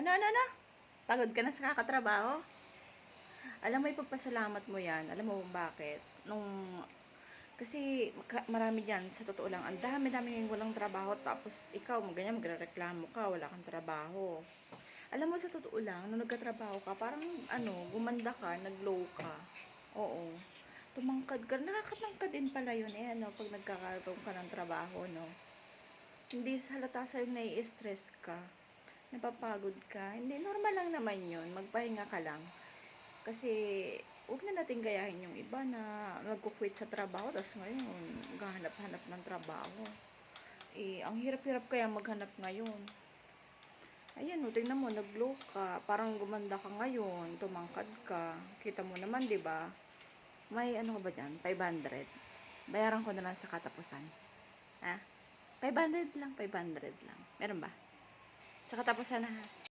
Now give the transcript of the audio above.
Ano? Pagod ka na sa kakatrabaho? Alam mo, ipagpasalamat mo yan. Alam mo bakit? Kasi marami dyan, sa totoo lang, ang dami-dami yung walang trabaho, tapos ikaw, ganyan, magrereklamo ka, wala kang trabaho. Alam mo, sa totoo lang, nung nagkatrabaho ka, parang, gumanda ka, nag-low ka. Oo. Tumangkad ka. Nakakatangkad din pala yun, pag nagkakaroon ka ng trabaho, no? Hindi sa halata sa'yo nai-stress ka, napapagod ka. Hindi, normal lang naman yun. Magpahinga ka lang. Kasi, huwag na natin gayahin yung iba na nagko-quit sa trabaho, tapos ngayon, maghahanap-hanap ng trabaho. Ang hirap-hirap kaya maghanap ngayon. Ayan, tingnan mo, nag-low ka, parang gumanda ka ngayon, tumangkad ka. Kita mo naman, di ba? May ano ka ba dyan? 500. Bayaran ko na lang sa katapusan. Ha? 500 lang, 500 lang. Meron ba? Sa katapusan na ha.